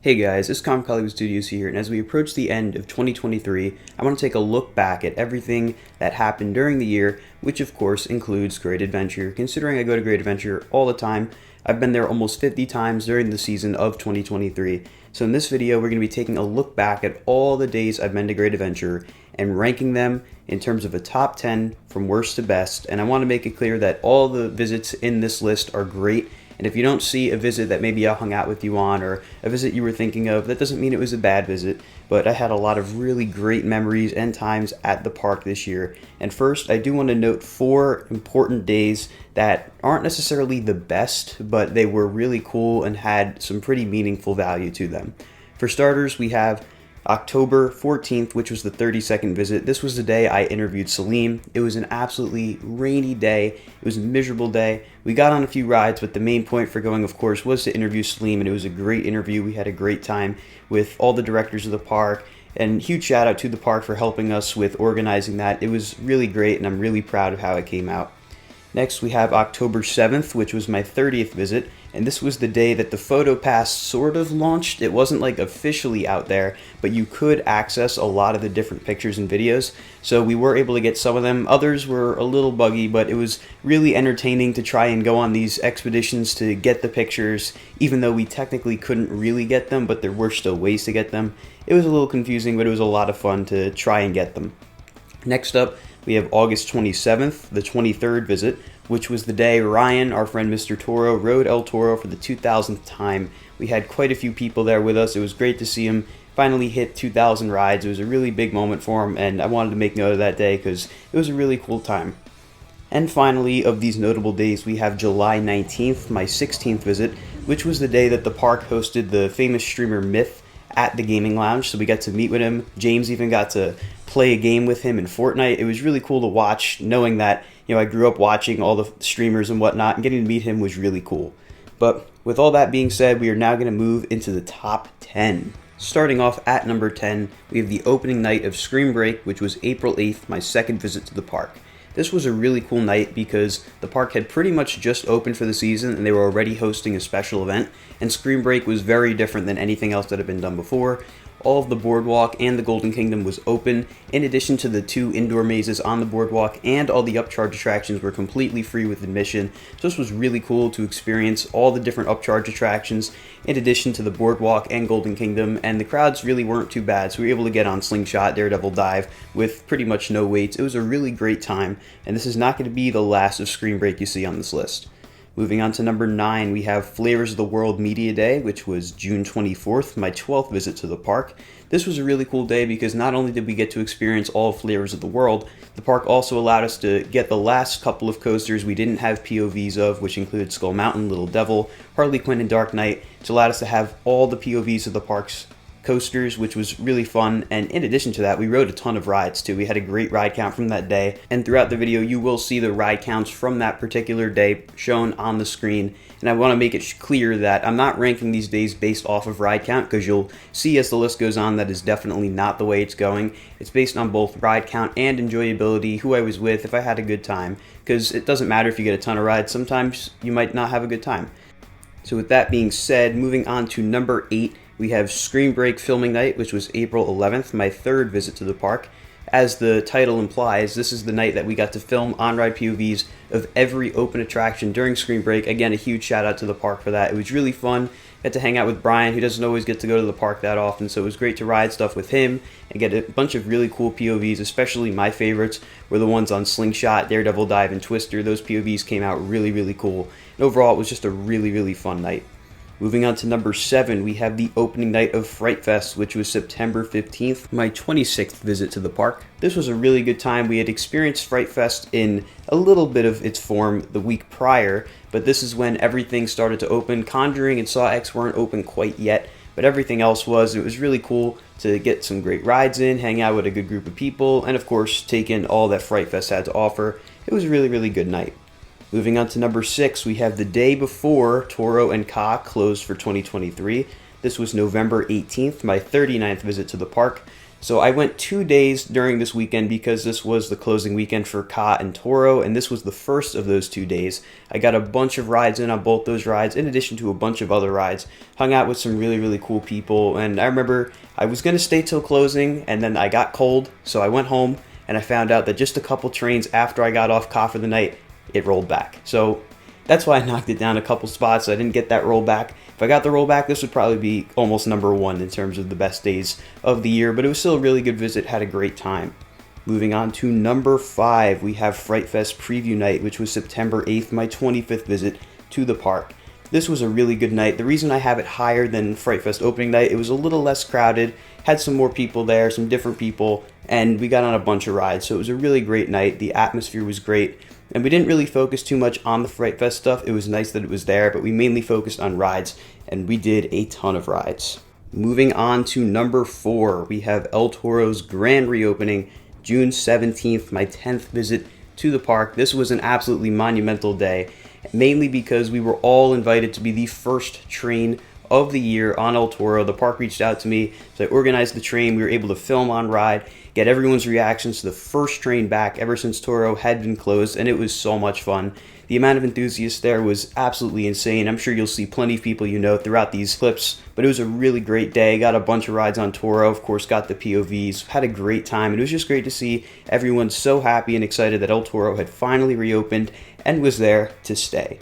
Hey guys, it's Hollywood Studios here, and as we approach the end of 2023, I want to take a look back at everything that happened during the year, which of course includes Great Adventure. Considering I go to Great Adventure all the time, I've been there almost 50 times during the season of 2023. So in this video, we're going to be taking a look back at all the days I've been to Great Adventure and ranking them in terms of a top 10 from worst to best. And I want to make it clear that all the visits in this list are great. And if you don't see a visit that maybe I hung out with you on, or a visit you were thinking of, that doesn't mean it was a bad visit, but I had a lot of really great memories and times at the park this year. And first, I do want to note 4 important days that aren't necessarily the best, but they were really cool and had some pretty meaningful value to them. For starters, we have October 14th, which was the 32nd visit. This was the day I interviewed Salim. It was an absolutely rainy day. It was a miserable day. We got on a few rides, but the main point for going, of course, was to interview Salim, and it was a great interview. We had a great time with all the directors of the park, and huge shout out to the park for helping us with organizing that. It was really great, and I'm really proud of how it came out. Next, we have October 7th, which was my 30th visit, and this was the day that the Photo Pass sort of launched. It wasn't like officially out there, but you could access a lot of the different pictures and videos, so we were able to get some of them. Others were a little buggy, but it was really entertaining to try and go on these expeditions to get the pictures, even though we technically couldn't really get them, but there were still ways to get them. It was a little confusing, but it was a lot of fun to try and get them. Next up, we have August 27th, the 23rd visit, which was the day Ryan, our friend Mr. Toro, rode El Toro for the 2000th time. We had quite a few people there with us. It was great to see him finally hit 2,000 rides. It was a really big moment for him, and I wanted to make note of that day because it was a really cool time. And finally, of these notable days, we have July 19th, my 16th visit, which was the day that the park hosted the famous streamer Myth at the gaming lounge, so we got to meet with him. James even got to play a game with him in Fortnite. It was really cool to watch, knowing that, I grew up watching all the streamers and whatnot, and getting to meet him was really cool. But with all that being said, we are now going to move into the top 10. Starting off at number 10, we have the opening night of Scream Break, which was April 8th, my second visit to the park. This was a really cool night because the park had pretty much just opened for the season and they were already hosting a special event, and Scream Break was very different than anything else that had been done before. All of the boardwalk and the Golden Kingdom was open, in addition to the 2 indoor mazes on the boardwalk, and all the upcharge attractions were completely free with admission. So this was really cool to experience all the different upcharge attractions, in addition to the boardwalk and Golden Kingdom, and the crowds really weren't too bad, so we were able to get on Slingshot, Daredevil Dive with pretty much no waits. It was a really great time, and this is not going to be the last of Scream Break you see on this list. Moving on to number 9, we have Flavors of the World Media Day, which was June 24th, my 12th visit to the park. This was a really cool day because not only did we get to experience all Flavors of the World, the park also allowed us to get the last couple of coasters we didn't have POVs of, which included Skull Mountain, Little Devil, Harley Quinn, and Dark Knight, which allowed us to have all the POVs of the park's coasters, which was really fun. And in addition to that, we rode a ton of rides too. We had a great ride count from that day, and throughout the video you will see the ride counts from that particular day shown on the screen. And I want to make it clear that I'm not ranking these days based off of ride count, because you'll see as the list goes on that is definitely not the way it's going. It's based on both ride count and enjoyability, who I was with, if I had a good time, because it doesn't matter if you get a ton of rides, sometimes you might not have a good time. So with that being said, moving on to number 8, we have Scream Break Filming Night, which was April 11th, my 3rd visit to the park. As the title implies, this is the night that we got to film on-ride POVs of every open attraction during Scream Break. Again, a huge shout out to the park for that. It was really fun. Got to hang out with Brian, who doesn't always get to go to the park that often, so it was great to ride stuff with him and get a bunch of really cool POVs. Especially my favorites were the ones on Slingshot, Daredevil Dive, and Twister. Those POVs came out really, really cool. And overall, it was just a really, really fun night. Moving on to number 7, we have the opening night of Frightfest, which was September 15th, my 26th visit to the park. This was a really good time. We had experienced Frightfest in a little bit of its form the week prior, but this is when everything started to open. Conjuring and Saw X weren't open quite yet, but everything else was. It was really cool to get some great rides in, hang out with a good group of people, and of course take in all that Frightfest had to offer. It was a really, really good night. Moving on to number 6, we have the day before Toro and Ka closed for 2023. This was November 18th, my 39th visit to the park. So I went 2 days during this weekend because this was the closing weekend for Ka and Toro, and this was the first of those 2 days. I got a bunch of rides in on both those rides, in addition to a bunch of other rides. Hung out with some really, really cool people, and I remember I was going to stay till closing, and then I got cold, so I went home, and I found out that just a couple trains after I got off Ka for the night, it rolled back. So that's why I knocked it down a couple spots. I didn't get that rollback. If I got the rollback, this would probably be almost number one in terms of the best days of the year, but it was still a really good visit, had a great time. Moving on to number 5, we have Frightfest Preview Night, which was September 8th, my 25th visit to the park. This was a really good night. The reason I have it higher than Frightfest opening night, it was a little less crowded, had some more people there, some different people, and we got on a bunch of rides, so it was a really great night. The atmosphere was great. And we didn't really focus too much on the Frightfest stuff. It was nice that it was there, but we mainly focused on rides, and we did a ton of rides. Moving on to number 4, we have El Toro's grand reopening, June 17th, my 10th visit to the park. This was an absolutely monumental day, mainly because we were all invited to be the first train of the year on El Toro. The park reached out to me, so I organized the train. We were able to film on ride, get everyone's reactions to the first train back ever since Toro had been closed, and it was so much fun. The amount of enthusiasts there was absolutely insane. I'm sure you'll see plenty of people you know throughout these clips, but it was a really great day. Got a bunch of rides on Toro, of course, got the POVs, had a great time. It was just great to see everyone so happy and excited that El Toro had finally reopened and was there to stay.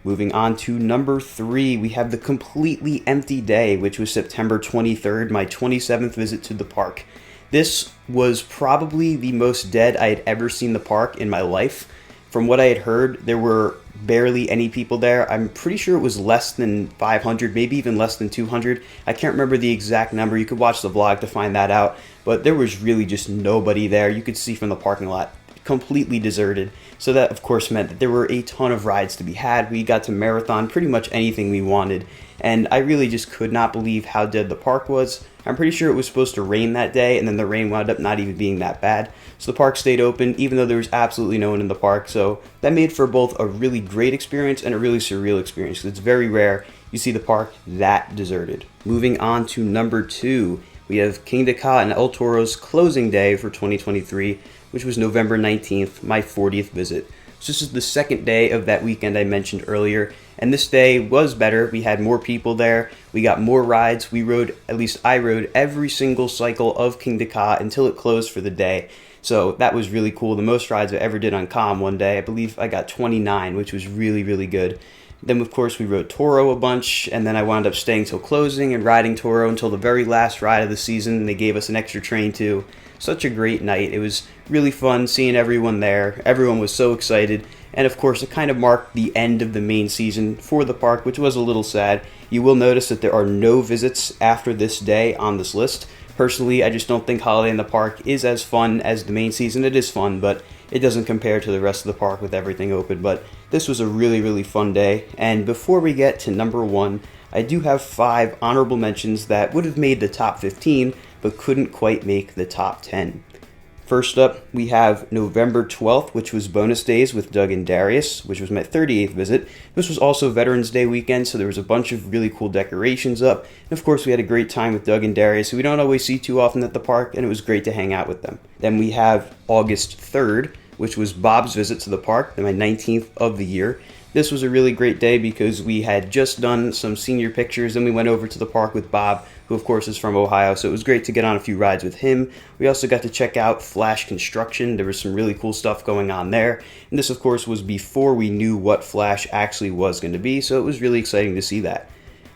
Moving on to number 3, we have the completely empty day, which was September 23rd, my 27th visit to the park. This was probably the most dead I had ever seen the park in my life. From what I had heard, there were barely any people there. I'm pretty sure it was less than 500, maybe even less than 200. I can't remember the exact number. You could watch the vlog to find that out. But there was really just nobody there. You could see from the parking lot, completely deserted. So that, of course, meant that there were a ton of rides to be had. We got to marathon pretty much anything we wanted. And I really just could not believe how dead the park was. I'm pretty sure it was supposed to rain that day, and then the rain wound up not even being that bad. So the park stayed open, even though there was absolutely no one in the park. So that made for both a really great experience and a really surreal experience. It's very rare you see the park that deserted. Moving on to number 2, we have Kingda Ka and El Toro's closing day for 2023, which was November 19th, my 40th visit. So this is the second day of that weekend I mentioned earlier, and this day was better. We had more people there, we got more rides, we rode, at least I rode, every single cycle of Kingda Ka until it closed for the day. So that was really cool, the most rides I ever did on Ka in one day. I believe I got 29, which was really, really good. Then, of course, we rode Toro a bunch, and then I wound up staying till closing and riding Toro until the very last ride of the season. They gave us an extra train, too. Such a great night. It was really fun seeing everyone there. Everyone was so excited. And, of course, it kind of marked the end of the main season for the park, which was a little sad. You will notice that there are no visits after this day on this list. Personally, I just don't think Holiday in the Park is as fun as the main season. It is fun, but it doesn't compare to the rest of the park with everything open. But this was a really, really fun day. And before we get to number 1, I do have 5 honorable mentions that would have made the top 15, but couldn't quite make the top 10. First up, we have November 12th, which was bonus days with Doug and Darius, which was my 38th visit. This was also Veterans Day weekend, so there was a bunch of really cool decorations up. And of course, we had a great time with Doug and Darius, who we don't always see too often at the park, and it was great to hang out with them. Then we have August 3rd, which was Bob's visit to the park, my 19th of the year. This was a really great day because we had just done some senior pictures, and we went over to the park with Bob, who of course is from Ohio, so it was great to get on a few rides with him. We also got to check out Flash Construction. There was some really cool stuff going on there, and this of course was before we knew what Flash actually was going to be, so it was really exciting to see that.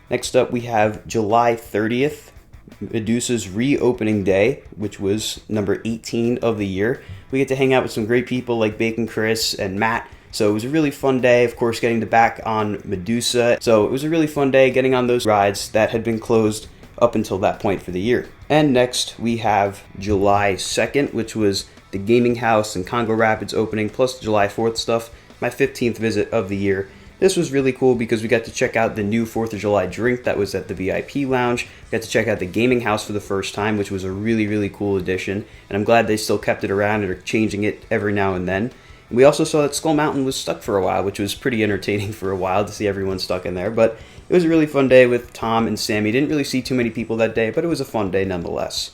Next up, we have July 30th, Medusa's reopening day, which was number 18 of the year. We get to hang out with some great people like Bacon Chris and Matt. So it was a really fun day, of course, getting to back on Medusa. So it was a really fun day getting on those rides that had been closed up until that point for the year. And next we have July 2nd, which was the Gaming House and Congo Rapids opening, plus the July 4th stuff, my 15th visit of the year. This was really cool because we got to check out the new 4th of July drink that was at the VIP lounge. We got to check out the Gaming House for the first time, which was a really, really cool addition. And I'm glad they still kept it around and are changing it every now and then. We also saw that Skull Mountain was stuck for a while, which was pretty entertaining for a while to see everyone stuck in there. But it was a really fun day with Tom and Sammy. Didn't really see too many people that day, but it was a fun day nonetheless.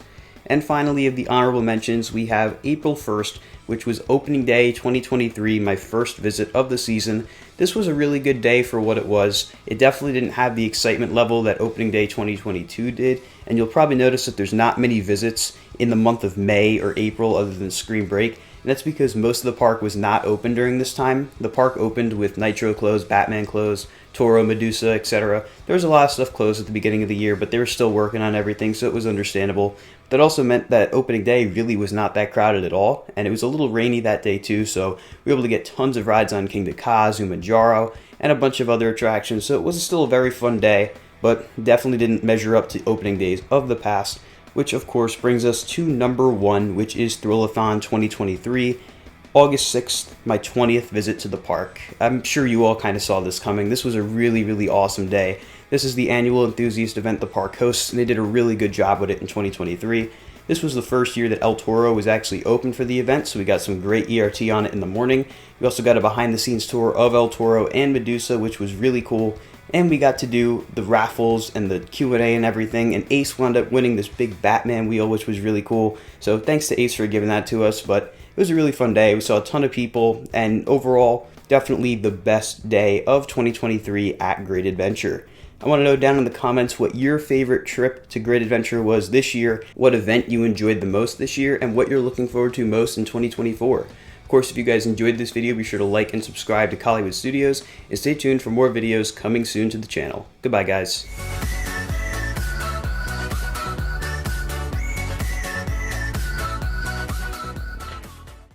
And finally, of the honorable mentions, we have April 1st, which was opening day 2023, my first visit of the season. This was a really good day for what it was. It definitely didn't have the excitement level that opening day 2022 did, and you'll probably notice that there's not many visits in the month of May or April other than spring break, and that's because most of the park was not open during this time. The park opened with Nitro closed, Batman closed, Toro, Medusa, etc. There was a lot of stuff closed at the beginning of the year, but they were still working on everything, so it was understandable. That also meant that opening day really was not that crowded at all, and it was a little rainy that day too, so we were able to get tons of rides on Kingda Ka, Zumajaro, and a bunch of other attractions, so it was still a very fun day, but definitely didn't measure up to opening days of the past, which of course brings us to number 1, which is Thrillathon 2023. August 6th, my 20th visit to the park. I'm sure you all kind of saw this coming. This was a really awesome day. This is the annual enthusiast event the park hosts, and they did a really good job with it in 2023. This was the first year that El Toro was actually open for the event, so we got some great ERT on it in the morning. We also got a behind-the-scenes tour of El Toro and Medusa, which was really cool. And we got to do the raffles and the Q&A and everything, and Ace wound up winning this big Batman wheel, which was really cool. So thanks to Ace for giving that to us, but it was a really fun day. We saw a ton of people, and overall, definitely the best day of 2023 at Great Adventure. I want to know down in the comments what your favorite trip to Great Adventure was this year, what event you enjoyed the most this year, and what you're looking forward to most in 2024. Of course, if you guys enjoyed this video, be sure to like and subscribe to Collywood Studios, and stay tuned for more videos coming soon to the channel. Goodbye, guys.